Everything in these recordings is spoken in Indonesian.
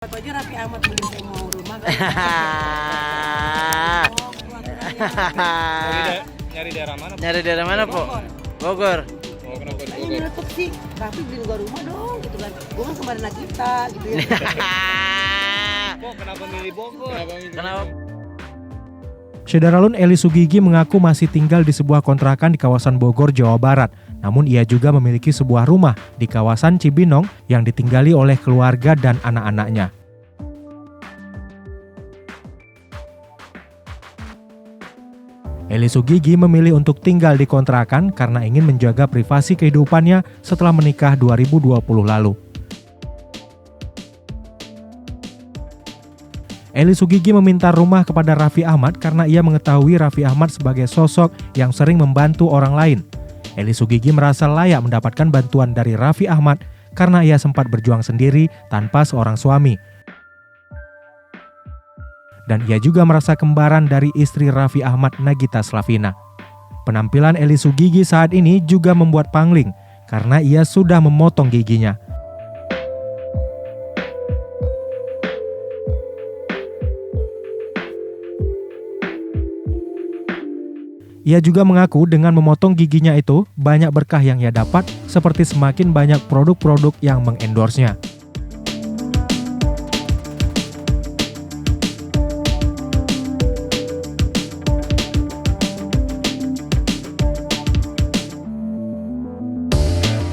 Aku aja Raffi Ahmad beli saya mau rumah kan. Nyari daerah mana? Nyari daerah mana, Po? Bogor. Oh, kenapa di Ini Bogor? nyeletuk sih, Raffi beli gua rumah dong gitu kan. Gua kan kemarin kita gitu ya. Kok kenapa milih Bogor? Kenapa? Syederalun Eli Sugigi mengaku masih tinggal di sebuah kontrakan di kawasan Bogor, Jawa Barat. Namun ia juga memiliki sebuah rumah di kawasan Cibinong yang ditinggali oleh keluarga dan anak-anaknya. Eli Sugigi memilih untuk tinggal di kontrakan karena ingin menjaga privasi kehidupannya setelah menikah 2020 lalu. Eli Sugigi meminta rumah kepada Raffi Ahmad karena ia mengetahui Raffi Ahmad sebagai sosok yang sering membantu orang lain. Eli Sugigi merasa layak mendapatkan bantuan dari Raffi Ahmad karena ia sempat berjuang sendiri tanpa seorang suami. Dan ia juga merasa kembaran dari istri Raffi Ahmad, Nagita Slavina. Penampilan Eli Sugigi saat ini juga membuat pangling karena ia sudah memotong giginya. Ia juga mengaku dengan memotong giginya itu banyak berkah yang ia dapat seperti semakin banyak produk-produk yang mengendorse-nya.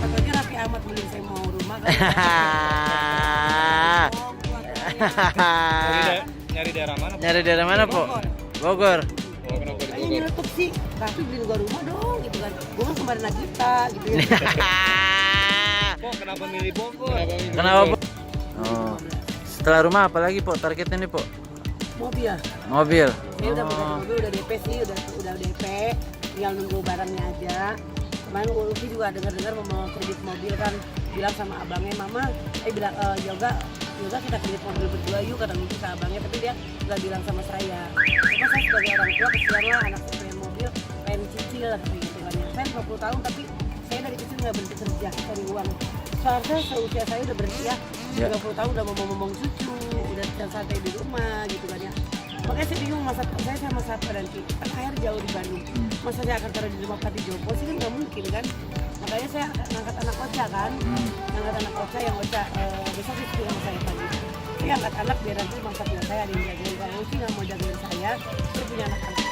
Aku aja Raffi Ahmad beli saya mau rumah kan. Nyari daerah mana? Nyari daerah mana, Po? Bogor. Oh, kenapa di Ini Bogor? nyeletuk sih, Raffi beli gua rumah dong gitu kan. Gua kan kemarin kita gitu ya. Kok kenapa milih Bogor? Kenapa, Po? Oh. Setelah rumah apa lagi, Po? Targetnya nih, Po? Mobil. Mobil. Ini udah bukan mobil, udah DP sih, udah DP. Tinggal nunggu barangnya aja. Kemarin Ulfi juga dengar mau kredit mobil kan, bilang sama abangnya, Mama, bilang Yoga kita kredit mobil berdua yuk, kata Ulfi ke abangnya, tapi dia nggak bilang sama saya. Cuma saya sebagai orang tua kesian lah, anak saya pengen mobil, pengen cicil lah kayak gitu kan. Saya 50 tahun tapi saya dari kecil nggak berhenti kerja cari uang. Soalnya seusia saya udah berhenti ya, 30 tahun udah ngomong cucu, udah santai di rumah gitu kan ya. Makanya saya bingung masa saya sama Safa dan Ki, kan air jauh di Bandung. Masa saya akan taruh di rumah Pati Jompo sih kan nggak mungkin kan. Makanya saya ngangkat anak Ocha kan, ngangkat anak Ocha yang Ocha besok sih sama saya pagi. Saya angkat anak biar nanti masa tua saya ada yang jagain. Kalau sih nggak mau jagain saya punya anak-anak